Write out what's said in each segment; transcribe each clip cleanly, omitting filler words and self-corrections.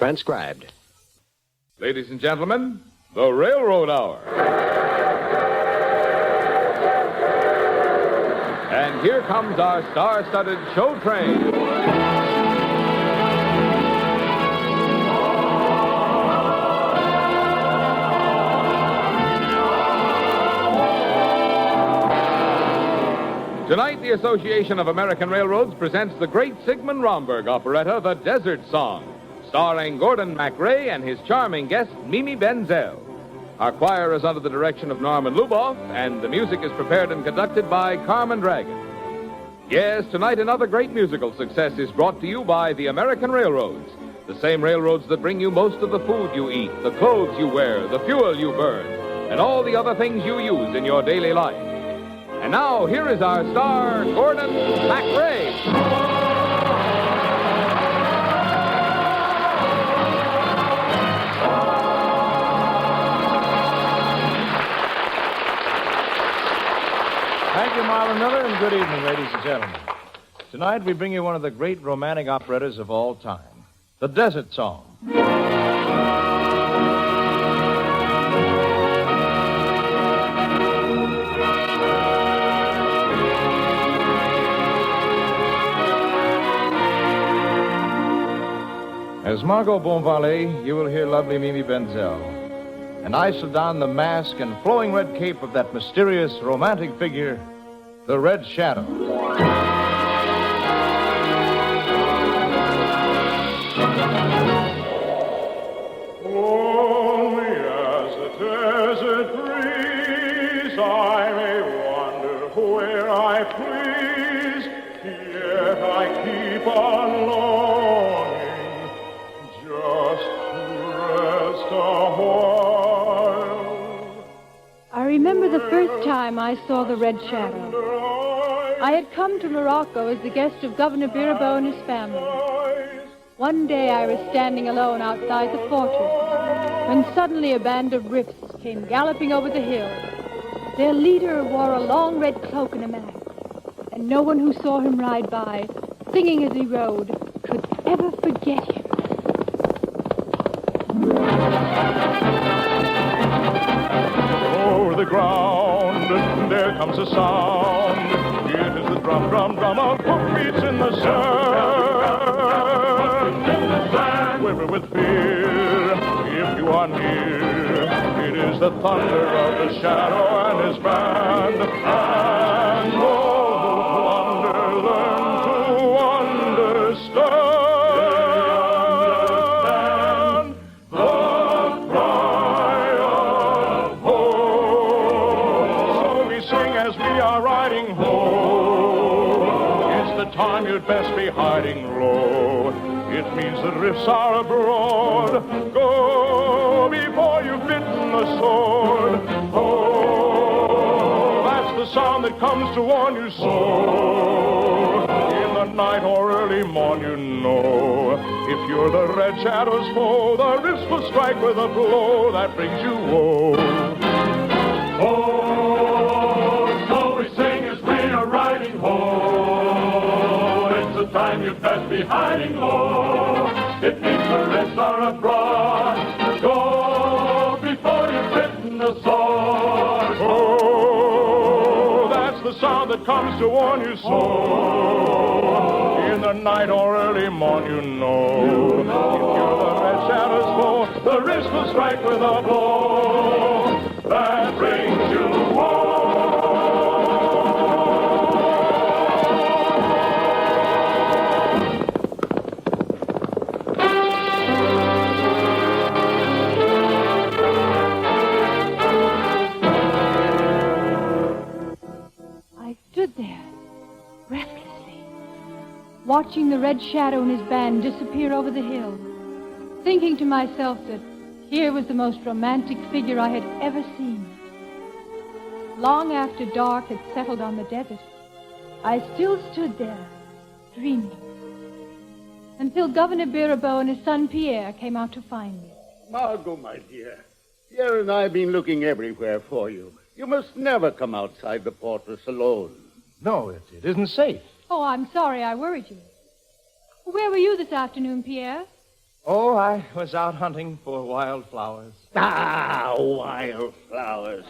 Transcribed. Ladies and gentlemen, the Railroad Hour. And here comes our star-studded show train. Tonight, the Association of American Railroads presents the great Sigmund Romberg operetta, The Desert Song, starring Gordon MacRae and his charming guest, Mimi Benzel. Our choir is under the direction of Norman Luboff, and the music is prepared and conducted by Carmen Dragon. Yes, tonight another great musical success is brought to you by the American Railroads, the same railroads that bring you most of the food you eat, the clothes you wear, the fuel you burn, and all the other things you use in your daily life. And now, here is our star, Gordon MacRae. Thank you, Marlon Miller, and good evening, ladies and gentlemen. Tonight, we bring you one of the great romantic operettas of all time, The Desert Song. As Margot Bonvalet, you will hear lovely Mimi Benzel. And I shall don the mask and flowing red cape of that mysterious, romantic figure, the Red Shadow. Only as the desert breeze, I may wander where I please, yet I keep on longing just to rest a while. I remember the first time I saw the Red Shadow. I had come to Morocco as the guest of Governor Birabeau and his family. One day I was standing alone outside the fortress when suddenly a band of Riffs came galloping over the hill. Their leader wore a long red cloak and a mask, and no one who saw him ride by, singing as he rode, could ever forget him. Over the ground, there comes a sound. It is the drum, drum, drum of hoofbeats in the sand. Quiver with fear, if you are near. It is the thunder of the shadow and his band. And all who plunder learn to understand the cry of home. So we sing as we are riding home. It's the time you'd best be hiding low. It means the Riffs are abroad. Go before you've bitten the sword. Oh, that's the sound that comes to warn you so. In the night or early morn, you know. If you're the Red Shadow's foe, the Riffs will strike with a blow that brings you woe. Oh, so we sing as we are riding home. It's the time you'd best be hiding low. It means the Riffs are abroad. Go before you've bitten the sword. Oh, that's the sound that comes to warn you so. In the night or early morn, you know. If you're the Red Shadow's foe, the Riffs will strike with a blow that brings you woe. Watching the Red Shadow and his band disappear over the hill, thinking to myself that here was the most romantic figure I had ever seen. Long after dark had settled on the desert, I still stood there, dreaming, until Governor Birabeau and his son Pierre came out to find me. Margot, my dear, Pierre and I have been looking everywhere for you. You must never come outside the fortress alone. No, it isn't safe. Oh, I'm sorry I worried you. Where were you this afternoon, Pierre? Oh, I was out hunting for wildflowers. Ah, wildflowers.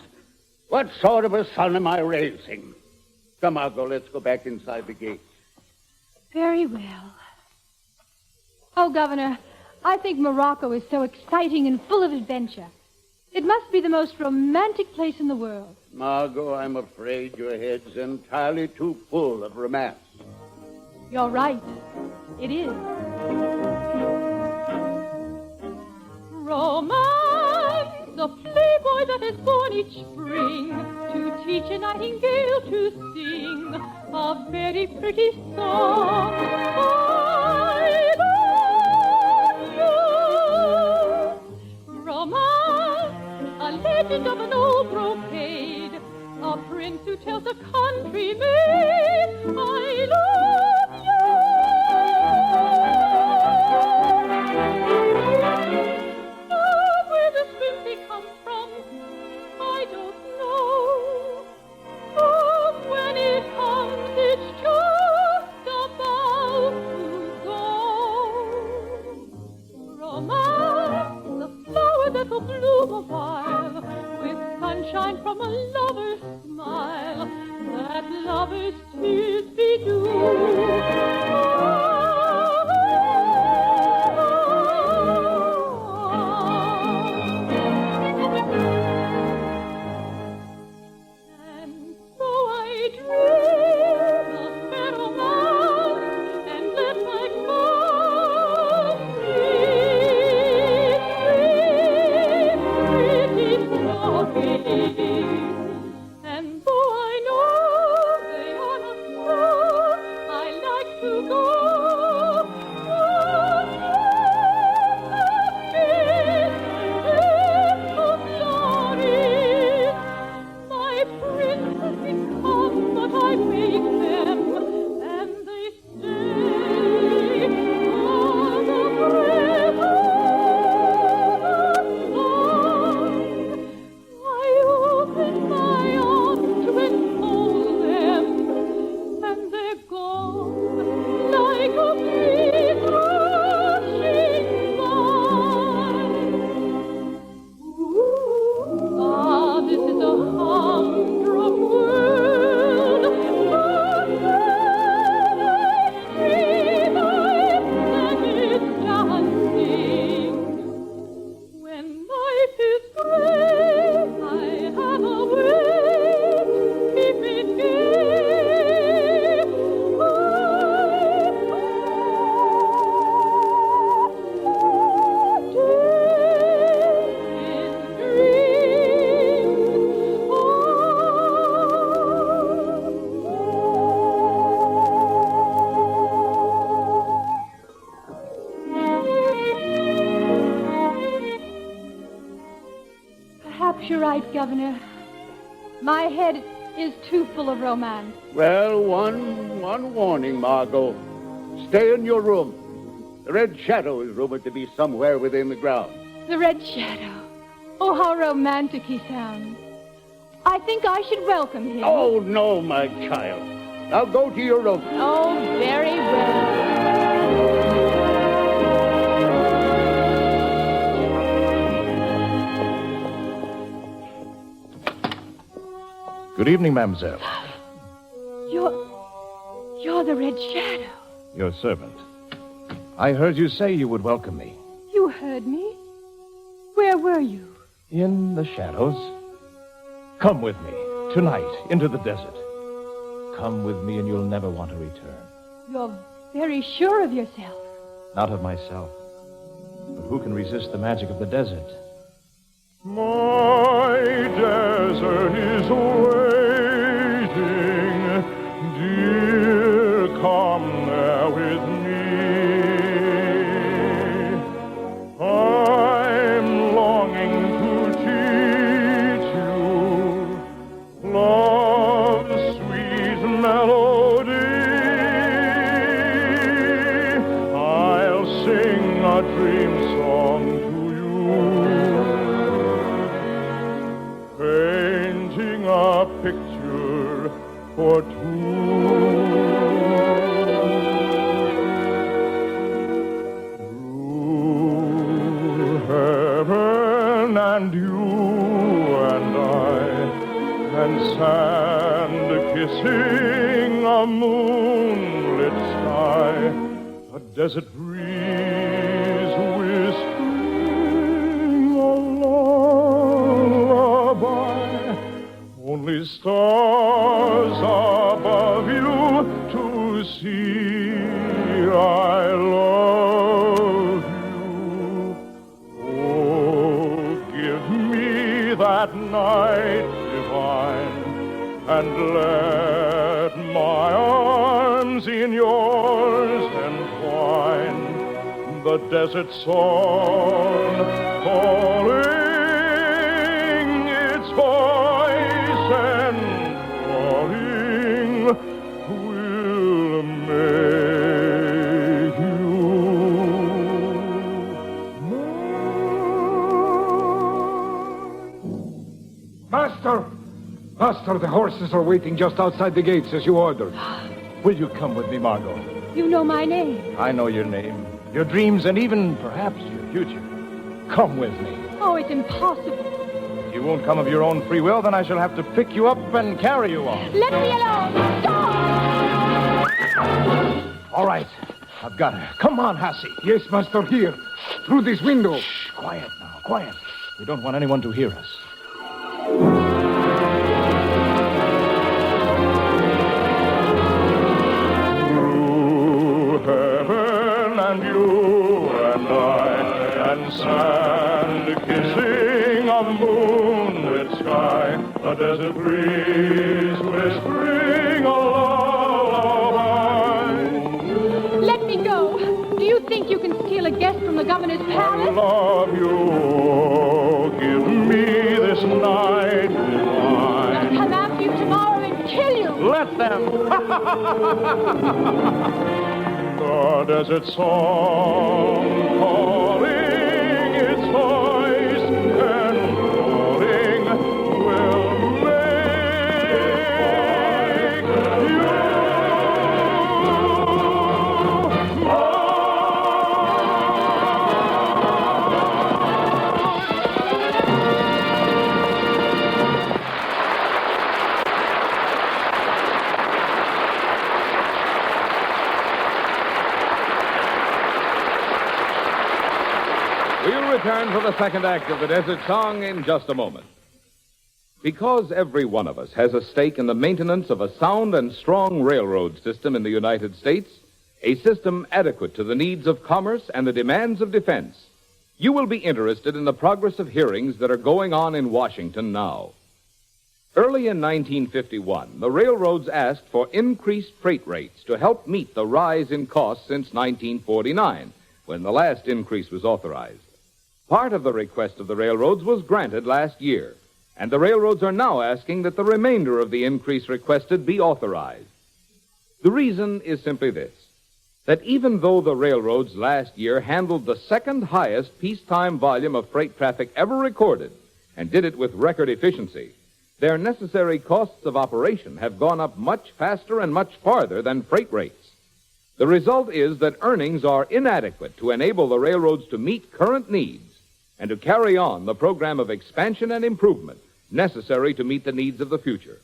What sort of a son am I raising? Come, Margot, let's go back inside the gate. Very well. Oh, Governor, I think Morocco is so exciting and full of adventure. It must be the most romantic place in the world. Margot, I'm afraid your head's entirely too full of romance. You're right. It is. Romance, the playboy that is born each spring to teach a nightingale to sing a very pretty song. I love you. Romance, a legend of an old brocade, a prince who tells a country maid, I love you. Now, where the sympathy comes from, I don't know. But when it comes, it's just about to go. Romance, the flower that will bloom a while, with sunshine from a lover's smile, that lover's tears And so I dream of fair romance and let my soul pretty stories. And though I know they are not true, I like to go. My princes come, but I make them, and they stay for the breath of I open my arms to enfold them, and they're gone like a breeze rushing by. Ah, this is a humdrum world, but when I dream I'm dancing. When life is gray, I have a way to keep it gay. Perhaps you're right, Governor. My head is too full of romance. Well, one warning, Margot. Stay in your room. The Red Shadow is rumored to be somewhere within the grounds. The Red Shadow. Oh, how romantic he sounds. I think I should welcome him. Oh, no, my child. Now go to your room. Oh, very well. Good evening, mademoiselle. You're the Red Shadow. Your servant. I heard you say you would welcome me. You heard me? Where were you? In the shadows. Come with me, tonight, into the desert. Come with me and you'll never want to return. You're very sure of yourself. Not of myself. But who can resist the magic of the desert? My desert is waiting, dear, come there with me. I'm longing to teach you love's sweet melody. I'll sing a dream song to you, painting a picture for two. and you and I, and sand kissing a moonlit sky, a desert breeze whispering a lullaby, only stars above you to see. I love you. Oh, give me that night divine, and let my arms in yours entwine. The desert song calling its voice and calling will make you mine. Master, the horses are waiting just outside the gates as you ordered. Will you come with me, Margot? You know my name. I know your name, your dreams, and even perhaps your future. Come with me. Oh, it's impossible. If you won't come of your own free will, then I shall have to pick you up and carry you off. Let me alone. Stop! All right, I've got her. Come on, Hassie. Yes, Master, here. Through this window. Shh, quiet now, quiet. We don't want anyone to hear us. Through heaven and you and I, and sand kissing a moonlit sky, a desert breeze whispering a lullaby. Let me go. Do you think you can steal a guest from the governor's I palace? love you. Give me this night divine. I'll come after you tomorrow and kill you. Let them. The desert song calling its voice and calling will make you We'll return for the second act of the Desert Song in just a moment. Because every one of us has a stake in the maintenance of a sound and strong railroad system in the United States, a system adequate to the needs of commerce and the demands of defense, you will be interested in the progress of hearings that are going on in Washington now. Early in 1951, the railroads asked for increased freight rates to help meet the rise in costs since 1949, when the last increase was authorized. Part of the request of the railroads was granted last year, and the railroads are now asking that the remainder of the increase requested be authorized. The reason is simply this, that even though the railroads last year handled the second highest peacetime volume of freight traffic ever recorded, and did it with record efficiency, their necessary costs of operation have gone up much faster and much farther than freight rates. The result is that earnings are inadequate to enable the railroads to meet current needs and to carry on the program of expansion and improvement necessary to meet the needs of the future.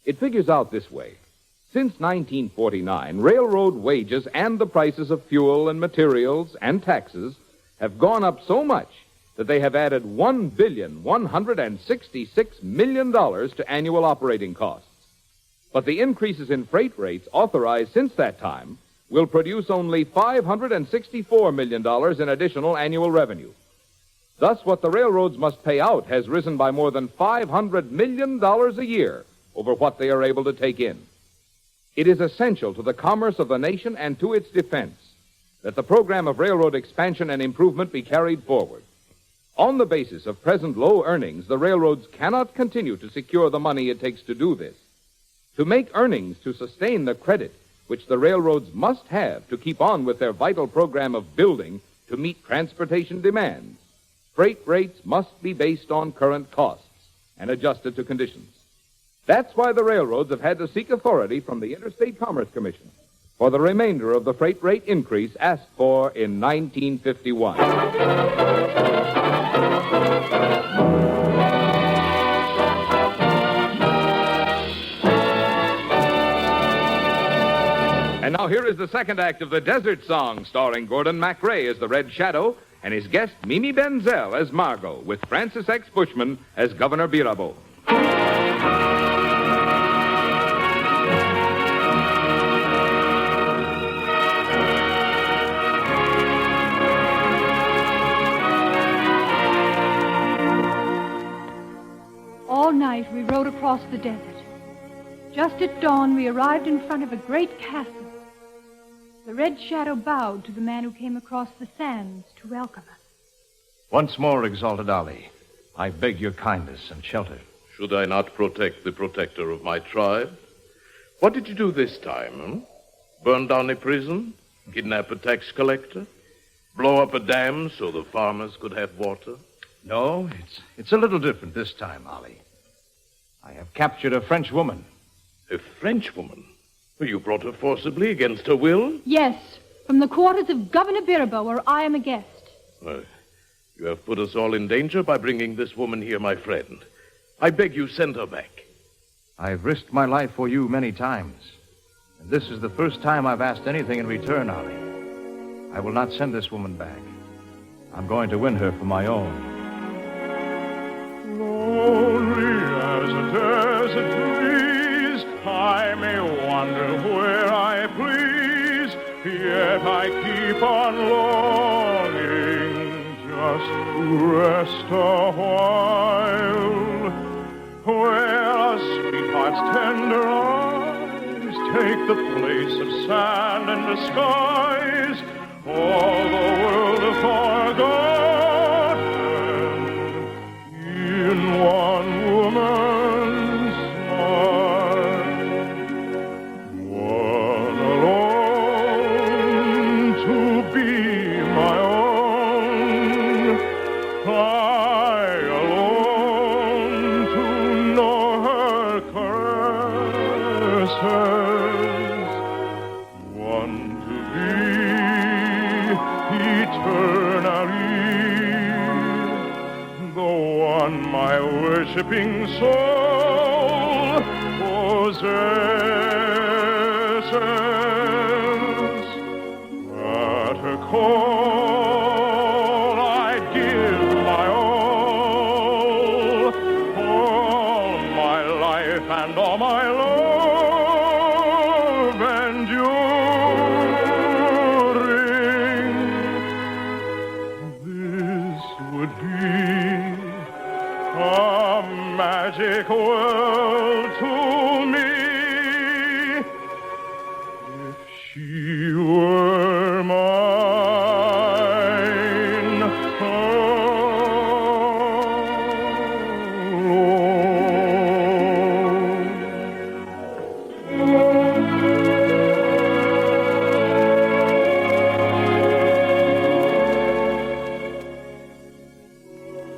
It figures out this way. Since 1949, railroad wages and the prices of fuel and materials and taxes have gone up so much that they have added $1,166 million to annual operating costs. But the increases in freight rates authorized since that time will produce only $564 million in additional annual revenue. Thus, what the railroads must pay out has risen by more than $500 million a year over what they are able to take in. It is essential to the commerce of the nation and to its defense that the program of railroad expansion and improvement be carried forward. On the basis of present low earnings, the railroads cannot continue to secure the money it takes to do this. To make earnings to sustain the credit which the railroads must have to keep on with their vital program of building to meet transportation demands, freight rates must be based on current costs and adjusted to conditions. That's why the railroads have had to seek authority from the Interstate Commerce Commission for the remainder of the freight rate increase asked for in 1951. And now here is the second act of the Desert Song, starring Gordon MacRae as the Red Shadow and his guest Mimi Benzel as Margot, with Francis X. Bushman as Governor Birabeau. All night we rode across the desert. Just at dawn, we arrived in front of a great castle. The Red Shadow bowed to the man who came across the sands to welcome us. Once more, Exalted Ali, I beg your kindness and shelter. Should I not protect the protector of my tribe? What did you do this time, Burn down a prison? Kidnap a tax collector? Blow up a dam so the farmers could have water? No, it's a little different this time, Ali. I have captured a French woman. A French woman? You brought her forcibly against her will? Yes, from the quarters of Governor Birabeau, where I am a guest. You have put us all in danger by bringing this woman here, my friend. I beg you, send her back. I've risked my life for you many times. And this is the first time I've asked anything in return, Ali. I will not send this woman back. I'm going to win her for my own. Lonely as a desert breeze, I may wander where I please, yet I keep on longing just to rest a while, where a sweetheart's tender eyes take the place of sand and disguise, all the world forgotten in one woman's smile. One alone to be my own, I alone to know her caresses, one to be eternally, the one my worshipping soul possesses. At her call I give my all my life and all my love enduring. This would be a magic world to me if she were mine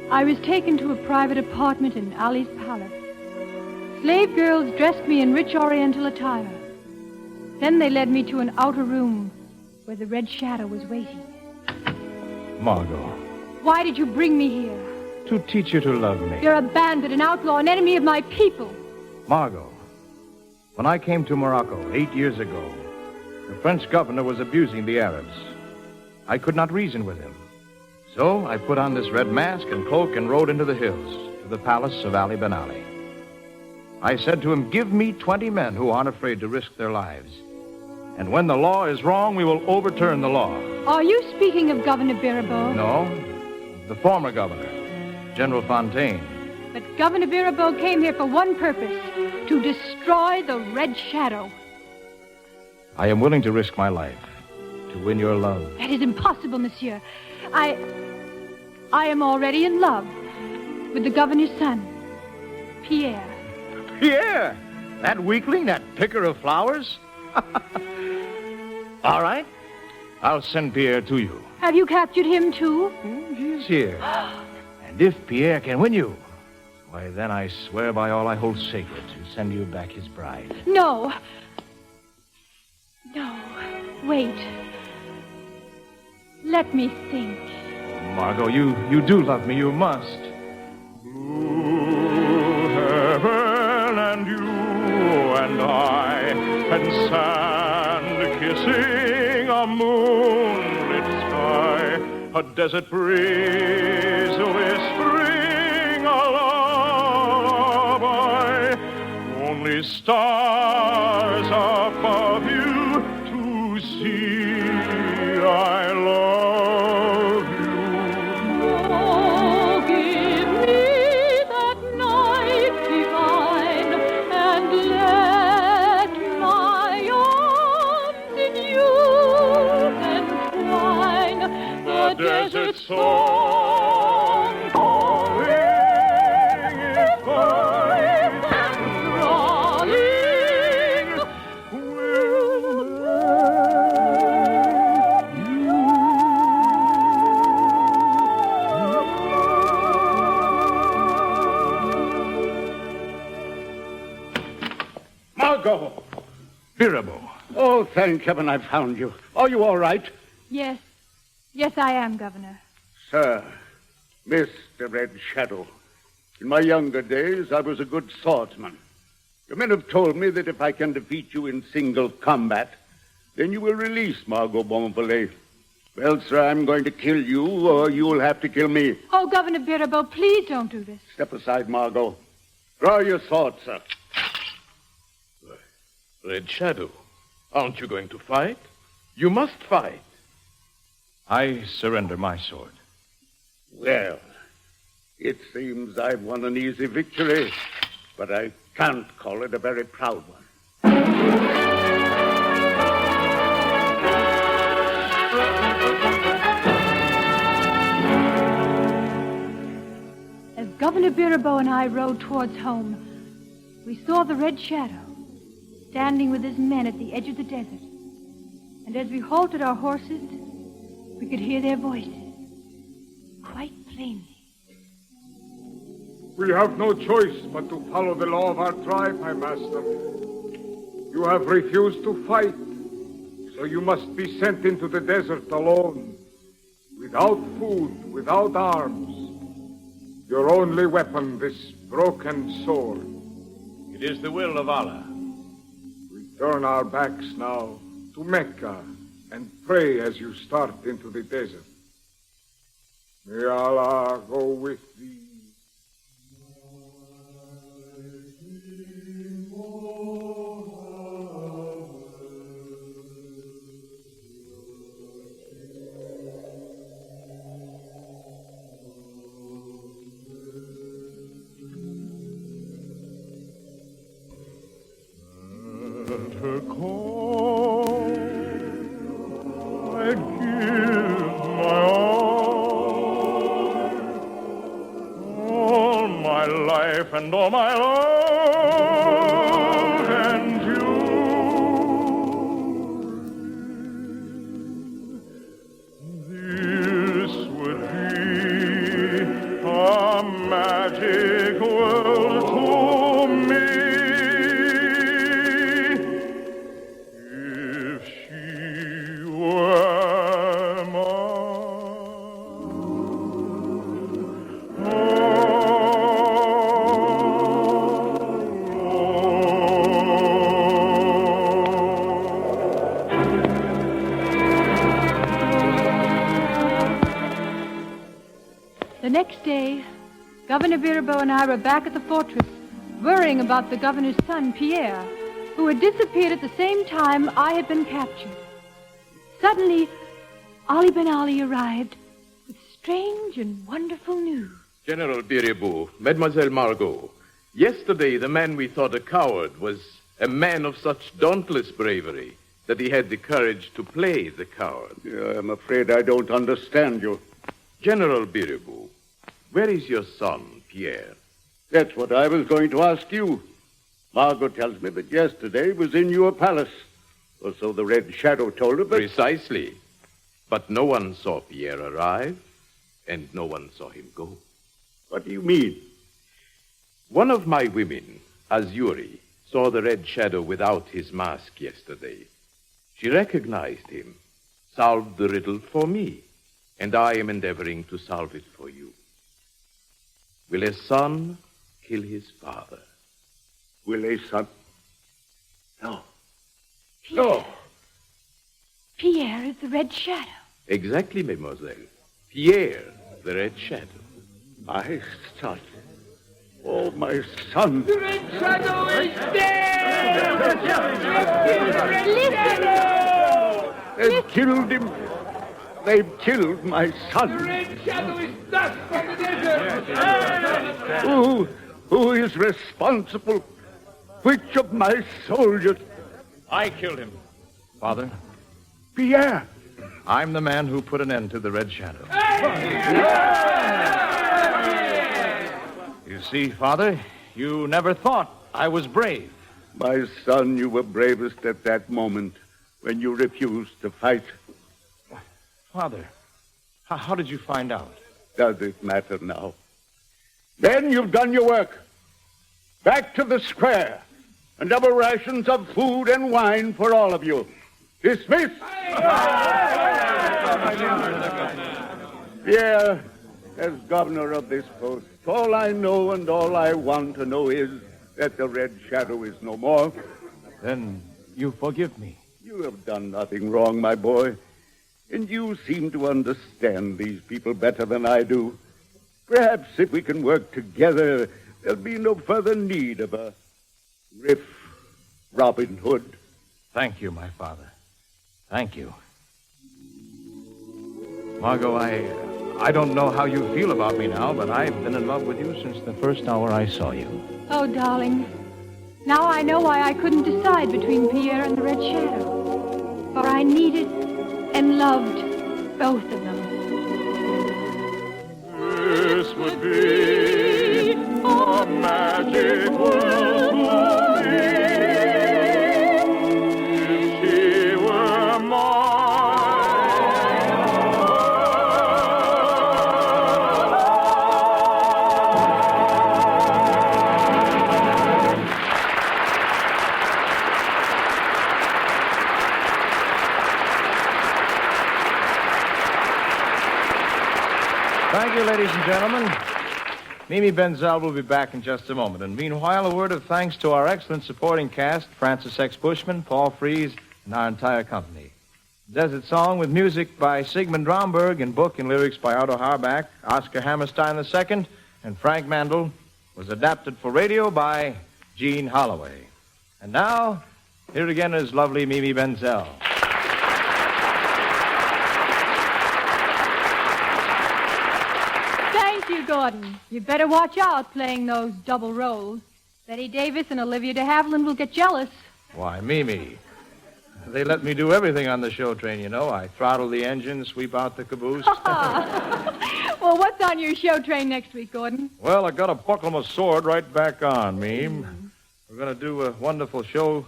I was taken to a private apartment in Ali's palace. Slave girls dressed me in rich oriental attire. Then they led me to an outer room where the Red Shadow was waiting. Margot, Why did you bring me here? to teach you to love me. You're a bandit, an outlaw, an enemy of my people. Margot, when I came to Morocco 8 years ago, the French governor was abusing the Arabs. I could not reason with him. So I put on this red mask and cloak and rode into the hills to the palace of Ali Ben Ali. I said to him, give me 20 men who aren't afraid to risk their lives. And when the law is wrong, we will overturn the law. Are you speaking of Governor Birabeau? No, the former governor, General Fontaine. But Governor Birabeau came here for one purpose, to destroy the Red Shadow. I am willing to risk my life to win your love. That is impossible, monsieur. I am already in love with the governor's son, Pierre. Pierre! That weakling, that picker of flowers? All right. I'll send Pierre to you. Have you captured him, too? He's here. And if Pierre can win you, why, then I swear by all I hold sacred to send you back his bride. No. No. Wait. Let me think. Margot, you do love me. You must. Blue heaven and you and I and sand kissing a moonlit sky, a desert breeze whispering a lullaby. Only stars above you to see I love you. Oh, give me that night divine, and let my arms in you entwine. The desert song calling is voice and drawing will Margot! Birabo. Oh, thank heaven I found you. Are you all right? Yes. Yes, I am, Governor. Sir, Mr. Red Shadow, in my younger days, I was a good swordsman. The men have told me that if I can defeat you in single combat, then you will release Margot Bonvalet. Well, sir, I'm going to kill you, or you'll have to kill me. Oh, Governor Birabo, please don't do this. Step aside, Margot. Draw your sword, sir. Red Shadow, aren't you going to fight? You must fight. I surrender my sword. Well, it seems I've won an easy victory, but I can't call it a very proud one. As Governor Birabo and I rode towards home, we saw the Red Shadow standing with his men at the edge of the desert. And as we halted our horses, we could hear their voices quite plainly. We have no choice but to follow the law of our tribe, my master. You have refused to fight, so you must be sent into the desert alone, without food, without arms. Your only weapon, this broken sword. It is the will of Allah. We turn our backs now to Mecca and pray as you start into the desert. May Allah go with thee. Let her call. I'd give my all my life and all my love and you. This would be a magic world to me. If she were The next day, Governor Birabo and I were back at the fortress, worrying about the governor's son, Pierre, who had disappeared at the same time I had been captured. Suddenly, Ali Ben Ali arrived with strange and wonderful news. General Birabo, Mademoiselle Margot, yesterday the man we thought a coward was a man of such dauntless bravery that he had the courage to play the coward. I'm afraid I don't understand you. General Birabo, where is your son, Pierre? That's what I was going to ask you. Margot tells me that yesterday he was in your palace. Or so the Red Shadow told her, but... Precisely. But no one saw Pierre arrive, and no one saw him go. What do you mean? One of my women, Azuri, saw the Red Shadow without his mask yesterday. She recognized him, solved the riddle for me, and I am endeavoring to solve it for you. Will a son kill his father? Will a son? No. No. Pierre is the Red Shadow. Exactly, mademoiselle. Pierre, the Red Shadow. My son. Oh, my son. The Red Shadow is dead! Listen! They've killed him. They've killed my son. The Red Shadow is dust from the desert! Who is responsible? Which of my soldiers? I killed him. Father, Pierre. I'm the man who put an end to the Red Shadow. You see, Father, you never thought I was brave. My son, you were bravest at that moment when you refused to fight. Father, how did you find out? Does it matter now? Then you've done your work. Back to the square. And double rations of food and wine for all of you. Dismissed. Pierre, as governor of this post, all I know and all I want to know is that the Red Shadow is no more. Then you forgive me. You have done nothing wrong, my boy. And you seem to understand these people better than I do. Perhaps if we can work together, there'll be no further need of a riff Robin Hood. Thank you, my father. Thank you. Margot, I don't know how you feel about me now, but I've been in love with you since the first hour I saw you. Oh, darling. Now I know why I couldn't decide between Pierre and the Red Shadow. For I needed and loved both of them. This would be a magic world for me if she were mine. Thank you, ladies and gentlemen. Mimi Benzel will be back in just a moment. And meanwhile, a word of thanks to our excellent supporting cast, Francis X. Bushman, Paul Frees, and our entire company. Desert Song with music by Sigmund Romberg and book and lyrics by Otto Harbach, Oscar Hammerstein II, and Frank Mandel was adapted for radio by Gene Holloway. And now, here again is lovely Mimi Benzel. Thank you, Gordon. You'd better watch out playing those double roles. Betty Davis and Olivia de Havilland will get jealous. Why, Mimi, they let me do everything on the show train, you know. I throttle the engine, sweep out the caboose. Well, what's on your show train next week, Gordon? Well, I got to buckle my sword right back on, Meme. We're going to do a wonderful show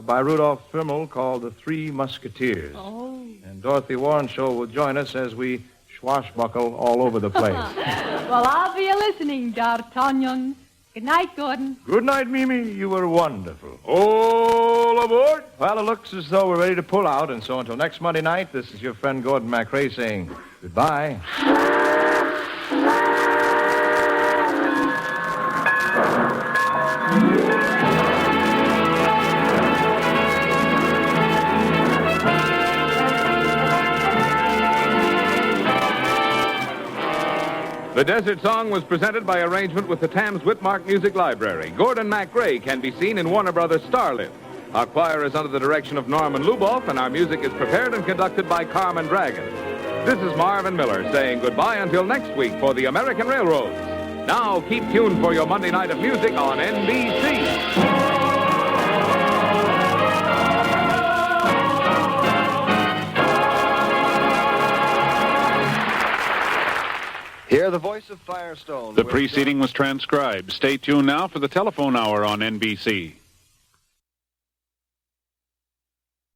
by Rudolph Fimmel called The Three Musketeers. Oh. And Dorothy Warrenshaw will join us as we swashbuckle all over the place. Well, I'll be a-listening, D'Artagnan. Good night, Gordon. Good night, Mimi. You were wonderful. All aboard! Well, it looks as though we're ready to pull out, and so until next Monday night, this is your friend Gordon MacRae saying goodbye. The Desert Song was presented by arrangement with the Thames Whitmark Music Library. Gordon MacRae can be seen in Warner Brothers' Starlit. Our choir is under the direction of Norman Luboff, and our music is prepared and conducted by Carmen Dragon. This is Marvin Miller saying goodbye until next week for the American Railroads. Now keep tuned for your Monday night of music on NBC. Hear the voice of Firestone. The preceding was transcribed. Stay tuned now for the telephone hour on NBC.